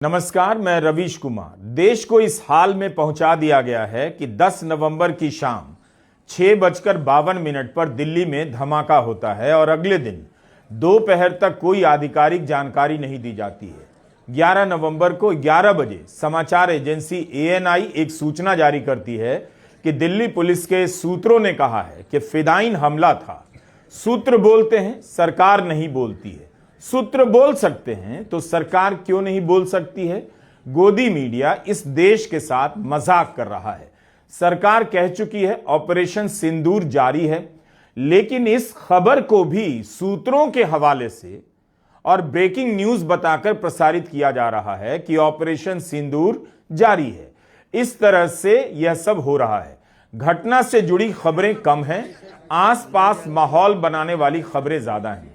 नमस्कार, मैं रवीश कुमार। देश को इस हाल में पहुंचा दिया गया है कि 10 नवंबर की शाम 6:52 पर दिल्ली में धमाका होता है और अगले दिन दोपहर तक कोई आधिकारिक जानकारी नहीं दी जाती है। 11 नवंबर को 11 बजे समाचार एजेंसी ANI एक सूचना जारी करती है कि दिल्ली पुलिस के सूत्रों ने कहा है कि फिदायीन हमला था। सूत्र बोलते हैं, सरकार नहीं बोलती है। सूत्र बोल सकते हैं तो सरकार क्यों नहीं बोल सकती है? गोदी मीडिया इस देश के साथ मजाक कर रहा है। सरकार कह चुकी है ऑपरेशन सिंदूर जारी है, लेकिन इस खबर को भी सूत्रों के हवाले से और ब्रेकिंग न्यूज बताकर प्रसारित किया जा रहा है कि ऑपरेशन सिंदूर जारी है। इस तरह से यह सब हो रहा है। घटना से जुड़ी खबरें कम हैं, आसपास माहौल बनाने वाली खबरें ज्यादा हैं।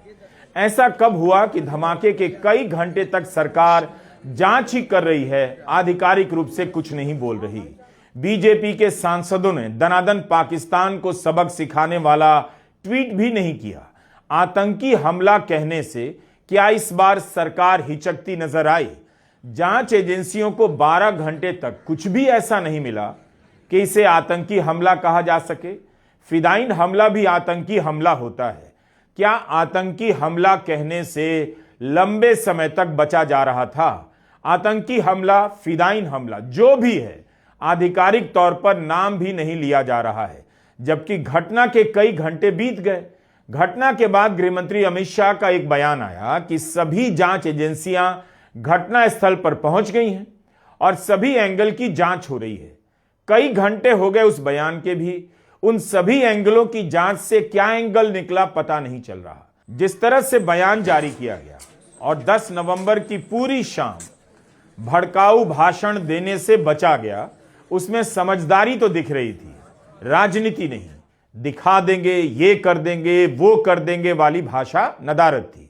ऐसा कब हुआ कि धमाके के कई घंटे तक सरकार जांच ही कर रही है, आधिकारिक रूप से कुछ नहीं बोल रही। बीजेपी के सांसदों ने दनादन पाकिस्तान को सबक सिखाने वाला ट्वीट भी नहीं किया। आतंकी हमला कहने से क्या इस बार सरकार हिचकती नजर आई? जांच एजेंसियों को 12 घंटे तक कुछ भी ऐसा नहीं मिला कि इसे आतंकी हमला कहा जा सके। फिदायीन हमला भी आतंकी हमला होता है। क्या आतंकी हमला कहने से लंबे समय तक बचा जा रहा था? आतंकी हमला, फिदायीन हमला जो भी है, आधिकारिक तौर पर नाम भी नहीं लिया जा रहा है, जबकि घटना के कई घंटे बीत गए। घटना के बाद गृहमंत्री अमित शाह का एक बयान आया कि सभी जांच एजेंसियां घटना स्थल पर पहुंच गई हैं और सभी एंगल की जांच हो रही है। कई घंटे हो गए उस बयान के भी। उन सभी एंगलों की जांच से क्या एंगल निकला पता नहीं चल रहा। जिस तरह से बयान जारी किया गया और 10 नवंबर की पूरी शाम भड़काऊ भाषण देने से बचा गया, उसमें समझदारी तो दिख रही थी, राजनीति नहीं। दिखा देंगे, ये कर देंगे, वो कर देंगे वाली भाषा नदारद थी।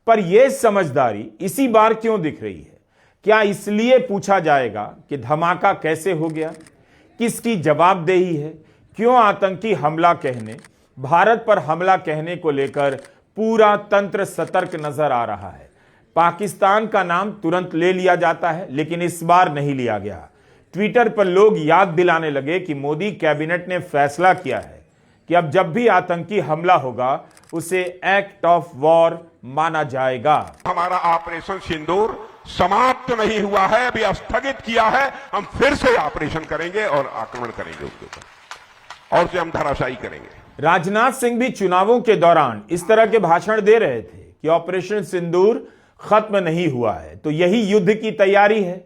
पर यह समझदारी इसी बार क्यों दिख रही है? क्या इसलिए पूछा जाएगा कि धमाका कैसे हो गया, किसकी जवाबदेही है? क्यों आतंकी हमला कहने, भारत पर हमला कहने को लेकर पूरा तंत्र सतर्क नजर आ रहा है। पाकिस्तान का नाम तुरंत ले लिया जाता है, लेकिन इस बार नहीं लिया गया। ट्विटर पर लोग याद दिलाने लगे कि मोदी कैबिनेट ने फैसला किया है कि अब जब भी आतंकी हमला होगा उसे एक्ट ऑफ वॉर माना जाएगा। हमारा ऑपरेशन सिंदूर समाप्त नहीं हुआ है, अभी स्थगित किया है। हम फिर से ऑपरेशन करेंगे और आक्रमण करेंगे उसके ऊपर, और उसे हम धराशायी करेंगे। राजनाथ सिंह भी चुनावों के दौरान इस तरह के भाषण दे रहे थे कि ऑपरेशन सिंदूर खत्म नहीं हुआ है। तो यही युद्ध की तैयारी है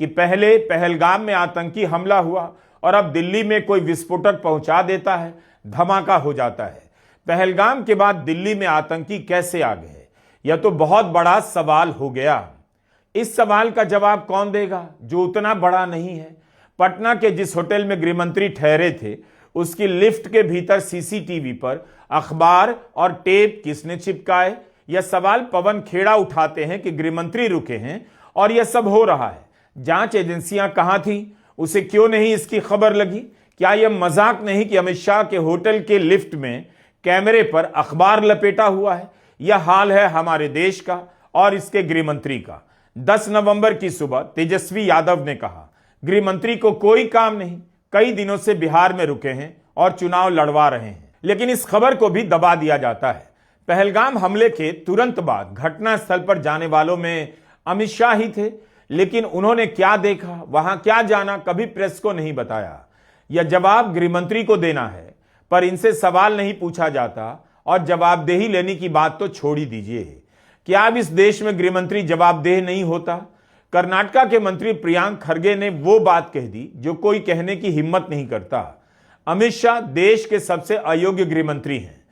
कि पहले पहलगाम में आतंकी हमला हुआ और अब दिल्ली में कोई विस्फोटक पहुंचा देता है, धमाका हो जाता है। पहलगाम के बाद दिल्ली में आतंकी कैसे आ गए, यह तो बहुत बड़ा सवाल हो गया। इस सवाल का जवाब कौन देगा जो उतना बड़ा नहीं है? पटना के जिस होटल में गृहमंत्री ठहरे थे, उसकी लिफ्ट के भीतर CCTV पर अखबार और टेप किसने चिपकाए? यह सवाल पवन खेड़ा उठाते हैं कि गृहमंत्री रुके हैं और यह सब हो रहा है। जांच एजेंसियां कहां थी? उसे क्यों नहीं इसकी खबर लगी? क्या यह मजाक नहीं कि अमित शाह के होटल के लिफ्ट में कैमरे पर अखबार लपेटा हुआ है? यह हाल है हमारे देश का और इसके गृहमंत्री का। 10 नवंबर की सुबह तेजस्वी यादव ने कहा गृहमंत्री को कोई काम नहीं, कई दिनों से बिहार में रुके हैं और चुनाव लड़वा रहे हैं। लेकिन इस खबर को भी दबा दिया जाता है। पहलगाम हमले के तुरंत बाद घटना स्थल पर जाने वालों में अमित शाह ही थे, लेकिन उन्होंने क्या देखा, वहां क्या जाना, कभी प्रेस को नहीं बताया। यह जवाब गृहमंत्री को देना है, पर इनसे सवाल नहीं पूछा जाता और जवाबदेही लेने की बात तो छोड़ ही दीजिए। क्या अब इस देश में गृहमंत्री जवाबदेह नहीं होता? कर्नाटका के मंत्री प्रियांक खरगे ने वो बात कह दी जो कोई कहने की हिम्मत नहीं करता। अमित शाह देश के सबसे अयोग्य गृहमंत्री हैं।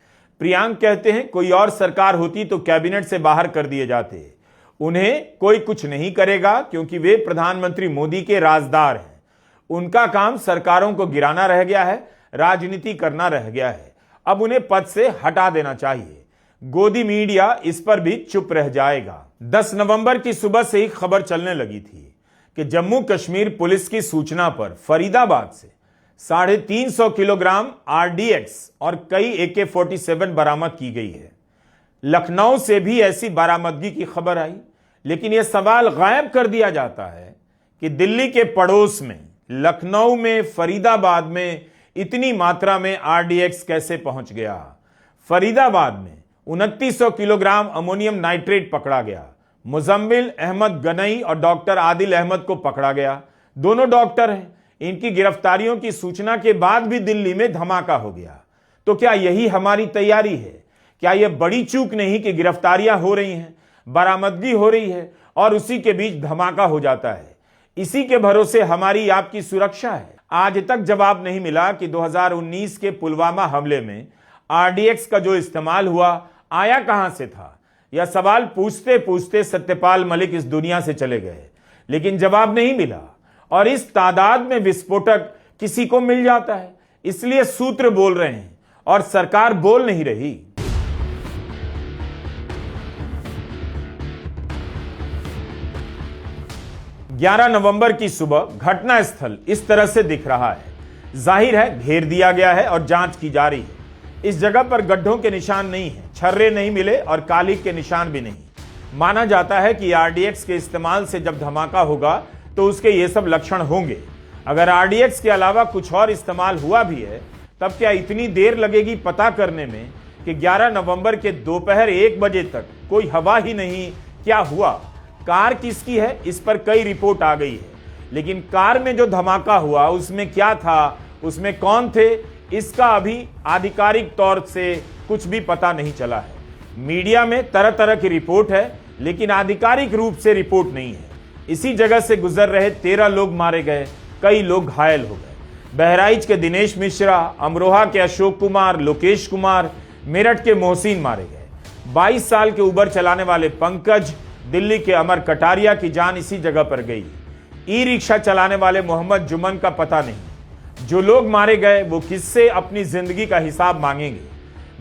प्रियांक कहते हैं कोई और सरकार होती तो कैबिनेट से बाहर कर दिए जाते। उन्हें कोई कुछ नहीं करेगा क्योंकि वे प्रधानमंत्री मोदी के राजदार हैं। उनका काम सरकारों को गिराना रह गया है, राजनीति करना रह गया है। अब उन्हें पद से हटा देना चाहिए। गोदी मीडिया इस पर भी चुप रह जाएगा। 10 नवंबर की सुबह से ही खबर चलने लगी थी कि जम्मू कश्मीर पुलिस की सूचना पर फरीदाबाद से 350 किलोग्राम RDX और कई AK-47 बरामद की गई है। लखनऊ से भी ऐसी बरामदगी की खबर आई, लेकिन यह सवाल गायब कर दिया जाता है कि दिल्ली के पड़ोस में लखनऊ में, फरीदाबाद में इतनी मात्रा में आरडीएक्स कैसे पहुंच गया। फरीदाबाद में 2900 किलोग्राम अमोनियम नाइट्रेट पकड़ा गया। मुजम्मिल अहमद गनई और डॉक्टर आदिल अहमद को पकड़ा गया। दोनों डॉक्टर हैं। इनकी गिरफ्तारियों की सूचना के बाद भी दिल्ली में धमाका हो गया। तो क्या यही हमारी तैयारी है? क्या यह बड़ी चूक नहीं कि गिरफ्तारियां हो रही हैं, बरामदगी हो रही है और उसी के बीच धमाका हो जाता है? इसी के भरोसे हमारी आपकी सुरक्षा है। आज तक जवाब नहीं मिला कि 2019 के पुलवामा हमले में आरडीएक्स का जो इस्तेमाल हुआ आया कहां से था। यह सवाल पूछते पूछते सत्यपाल मलिक इस दुनिया से चले गए, लेकिन जवाब नहीं मिला। और इस तादाद में विस्फोटक किसी को मिल जाता है, इसलिए सूत्र बोल रहे हैं और सरकार बोल नहीं रही। ग्यारह नवंबर की सुबह घटनास्थल इस तरह से दिख रहा है। जाहिर है घेर दिया गया है और जांच की जा रही है। इस जगह पर गड्ढों के निशान नहीं है, छर्रे नहीं मिले और काली के निशान भी नहीं। माना जाता है कि आरडीएक्स के इस्तेमाल से जब धमाका होगा तो उसके ये सब लक्षण होंगे। अगर आरडीएक्स के अलावा कुछ और इस्तेमाल हुआ भी है, तब क्या इतनी देर लगेगी पता करने में कि 11 नवंबर के दोपहर 1 बजे तक कोई हवा ही नहीं क्या हुआ? कार किसकी है, इस पर कई रिपोर्ट आ गई है, लेकिन कार में जो धमाका हुआ उसमें क्या था, उसमें कौन थे, इसका अभी आधिकारिक तौर से कुछ भी पता नहीं चला है। मीडिया में तरह तरह की रिपोर्ट है, लेकिन आधिकारिक रूप से रिपोर्ट नहीं है। इसी जगह से गुजर रहे 13 लोग मारे गए, कई लोग घायल हो गए। बहराइच के दिनेश मिश्रा, अमरोहा के अशोक कुमार, लोकेश कुमार, मेरठ के मोहसिन मारे गए। 22 साल के उबर चलाने वाले पंकज, दिल्ली के अमर कटारिया की जान इसी जगह पर गई। ई रिक्शा चलाने वाले मोहम्मद जुमन का पता नहीं। जो लोग मारे गए वो किससे अपनी जिंदगी का हिसाब मांगेंगे?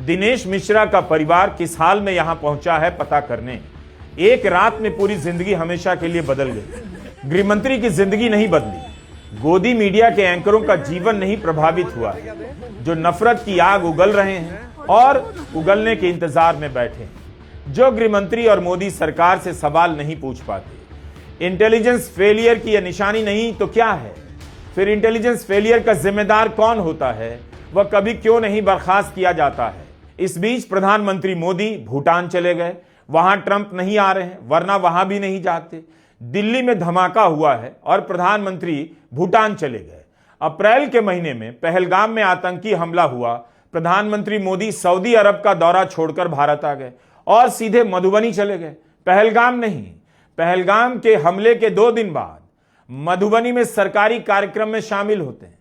दिनेश मिश्रा का परिवार किस हाल में यहां पहुंचा है पता करने। एक रात में पूरी जिंदगी हमेशा के लिए बदल गई। गृहमंत्री की जिंदगी नहीं बदली, गोदी मीडिया के एंकरों का जीवन नहीं प्रभावित हुआ है, जो नफरत की आग उगल रहे हैं और उगलने के इंतजार में बैठे हैं, जो गृहमंत्री और मोदी सरकार से सवाल नहीं पूछ पाते। इंटेलिजेंस फेलियर की यह निशानी नहीं तो क्या है? फिर इंटेलिजेंस फेलियर का जिम्मेदार कौन होता है? वह कभी क्यों नहीं बर्खास्त किया जाता है? इस बीच प्रधानमंत्री मोदी भूटान चले गए। वहां ट्रंप नहीं आ रहे हैं, वरना वहां भी नहीं जाते। दिल्ली में धमाका हुआ है और प्रधानमंत्री भूटान चले गए। अप्रैल के महीने में पहलगाम में आतंकी हमला हुआ। प्रधानमंत्री मोदी सऊदी अरब का दौरा छोड़कर भारत आ गए और सीधे मधुबनी चले गए। पहलगाम नहीं, पहलगाम के हमले के 2 दिन बाद मधुबनी में सरकारी कार्यक्रम में शामिल होते हैं।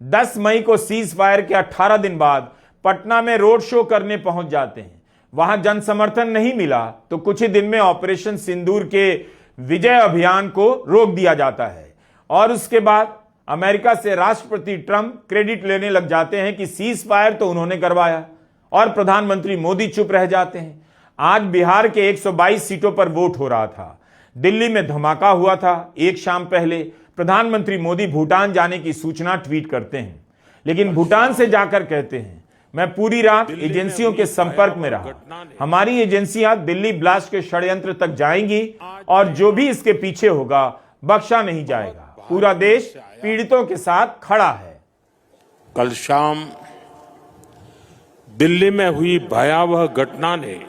10 मई को सीज फायर के 18 दिन बाद पटना में रोड शो करने पहुंच जाते हैं। वहां जन समर्थन नहीं मिला तो कुछ ही दिन में ऑपरेशन सिंदूर के विजय अभियान को रोक दिया जाता है और उसके बाद अमेरिका से राष्ट्रपति ट्रंप क्रेडिट लेने लग जाते हैं कि सीज फायर तो उन्होंने करवाया और प्रधानमंत्री मोदी चुप रह जाते हैं। आज बिहार के 122 सीटों पर वोट हो रहा था। दिल्ली में धमाका हुआ था। एक शाम पहले प्रधानमंत्री मोदी भूटान जाने की सूचना ट्वीट करते हैं, लेकिन भूटान से जाकर कहते हैं मैं पूरी रात एजेंसियों के संपर्क में रहा। हमारी एजेंसियां दिल्ली ब्लास्ट के षड्यंत्र तक जाएंगी और जो भी इसके पीछे होगा बख्शा नहीं जाएगा। पूरा देश पीड़ितों के साथ खड़ा है। कल शाम दिल्ली में हुई भयावह घटना ने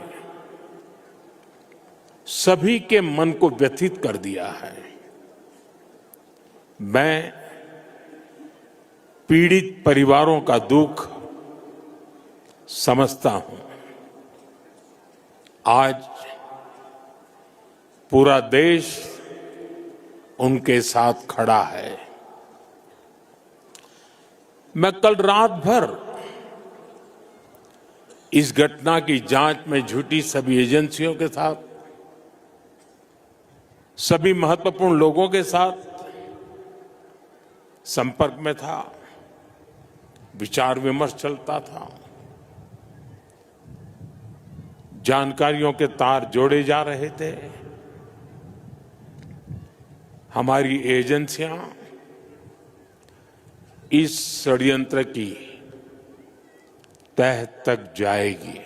सभी के मन को व्यथित कर दिया है। मैं पीड़ित परिवारों का दुख समझता हूं। आज पूरा देश उनके साथ खड़ा है। मैं कल रात भर इस घटना की जांच में जुटी सभी एजेंसियों के साथ, सभी महत्वपूर्ण लोगों के साथ संपर्क में था, विचार विमर्श चलता था, जानकारियों के तार जोड़े जा रहे थे। हमारी एजेंसियां इस षड्यंत्र की तह तक जाएगी।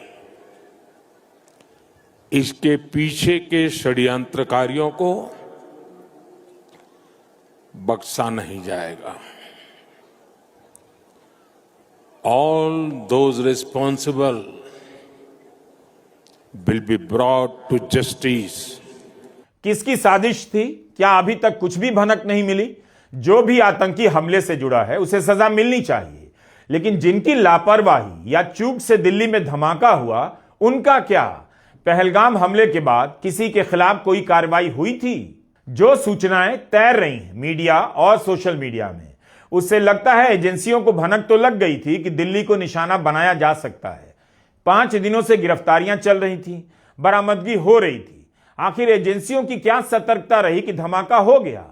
इसके पीछे के षड्यंत्रकारियों को बख्शा नहीं जाएगा। All those responsible will be brought to justice. किसकी साजिश थी? क्या अभी तक कुछ भी भनक नहीं मिली? जो भी आतंकी हमले से जुड़ा है उसे सजा मिलनी चाहिए, लेकिन जिनकी लापरवाही या चूक से दिल्ली में धमाका हुआ उनका क्या? पहलगाम हमले के बाद किसी के खिलाफ कोई कार्रवाई हुई थी? जो सूचनाएं तैर रही हैं मीडिया और सोशल मीडिया में, उससे लगता है एजेंसियों को भनक तो लग गई थी कि दिल्ली को निशाना बनाया जा सकता है। 5 दिनों से गिरफ्तारियां चल रही थी, बरामदगी हो रही थी। आखिर एजेंसियों की क्या सतर्कता रही कि धमाका हो गया?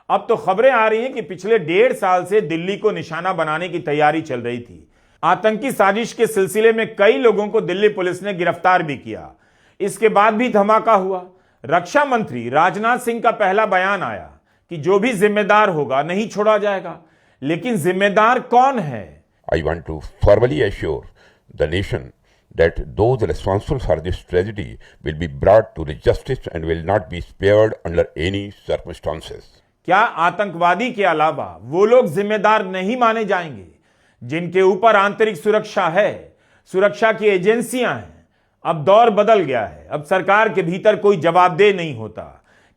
अब तो खबरें आ रही हैं कि पिछले 1.5 साल से दिल्ली को निशाना बनाने की तैयारी चल रही थी। आतंकी साजिश के सिलसिले में कई लोगों को दिल्ली पुलिस ने गिरफ्तार भी किया। इसके बाद भी धमाका हुआ। रक्षा मंत्री राजनाथ सिंह का पहला बयान आया कि जो भी जिम्मेदार होगा नहीं छोड़ा जाएगा, लेकिन जिम्मेदार कौन है? I want to formally assure the nation that those responsible for this tragedy will be brought to the justice and will not be spared under any circumstances. क्या आतंकवादी के अलावा वो लोग जिम्मेदार नहीं माने जाएंगे जिनके ऊपर आंतरिक सुरक्षा है, सुरक्षा की एजेंसियां हैं? अब दौर बदल गया है। अब सरकार के भीतर कोई जवाबदेह नहीं होता,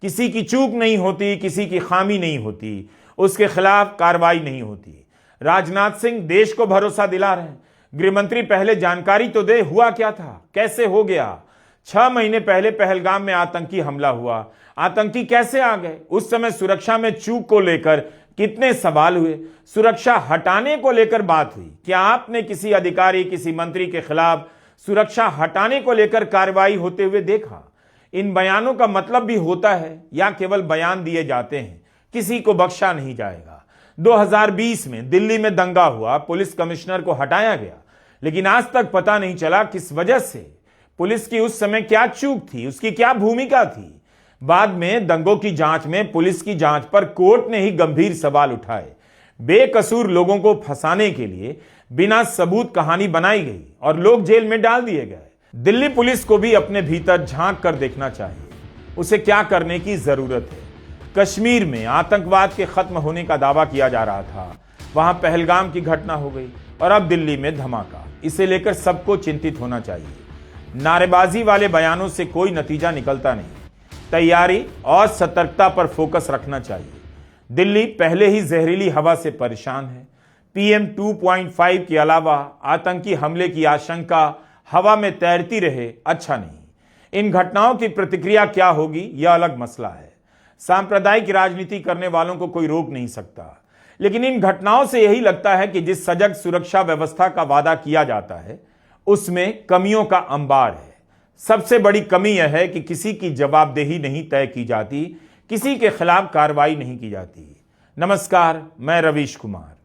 किसी की चूक नहीं होती, किसी की खामी नहीं होती, उसके खिलाफ कार्रवाई नहीं होती। राजनाथ सिंह देश को भरोसा दिला रहे हैं। गृहमंत्री पहले जानकारी तो दे, हुआ क्या था, कैसे हो गया? 6 महीने पहले पहलगाम में आतंकी हमला हुआ, आतंकी कैसे आ गए? उस समय सुरक्षा में चूक को लेकर कितने सवाल हुए? सुरक्षा हटाने को लेकर बात हुई। क्या आपने किसी अधिकारी, किसी मंत्री के खिलाफ सुरक्षा हटाने को लेकर कार्रवाई होते हुए देखा? इन बयानों का मतलब भी होता है या केवल बयान दिए जाते हैं? किसी को बख्शा नहीं जाएगा। 2020 में दिल्ली में दंगा हुआ, पुलिस कमिश्नर को हटाया गया, लेकिन आज तक पता नहीं चला किस वजह से। पुलिस की उस समय क्या चूक थी, उसकी क्या भूमिका थी? बाद में दंगों की जांच में पुलिस की जांच पर कोर्ट ने ही गंभीर सवाल उठाए। बेकसूर लोगों को फंसाने के लिए बिना सबूत कहानी बनाई गई और लोग जेल में डाल दिए गए। दिल्ली पुलिस को भी अपने भीतर झांक कर देखना चाहिए, उसे क्या करने की जरूरत है। कश्मीर में आतंकवाद के खत्म होने का दावा किया जा रहा था, वहां पहलगाम की घटना हो गई और अब दिल्ली में धमाका। इसे लेकर सबको चिंतित होना चाहिए। नारेबाजी वाले बयानों से कोई नतीजा निकलता नहीं। तैयारी और सतर्कता पर फोकस रखना चाहिए। दिल्ली पहले ही जहरीली हवा से परेशान है। PM 2.5 के अलावा आतंकी हमले की आशंका हवा में तैरती रहे, अच्छा नहीं। इन घटनाओं की प्रतिक्रिया क्या होगी यह अलग मसला है। सांप्रदायिक राजनीति करने वालों को कोई रोक नहीं सकता, लेकिन इन घटनाओं से यही लगता है कि जिस सजग सुरक्षा व्यवस्था का वादा किया जाता है उसमें कमियों का अंबार है। सबसे बड़ी कमी यह है कि किसी की जवाबदेही नहीं तय की जाती, किसी के खिलाफ कार्रवाई नहीं की जाती। नमस्कार, मैं रवीश कुमार।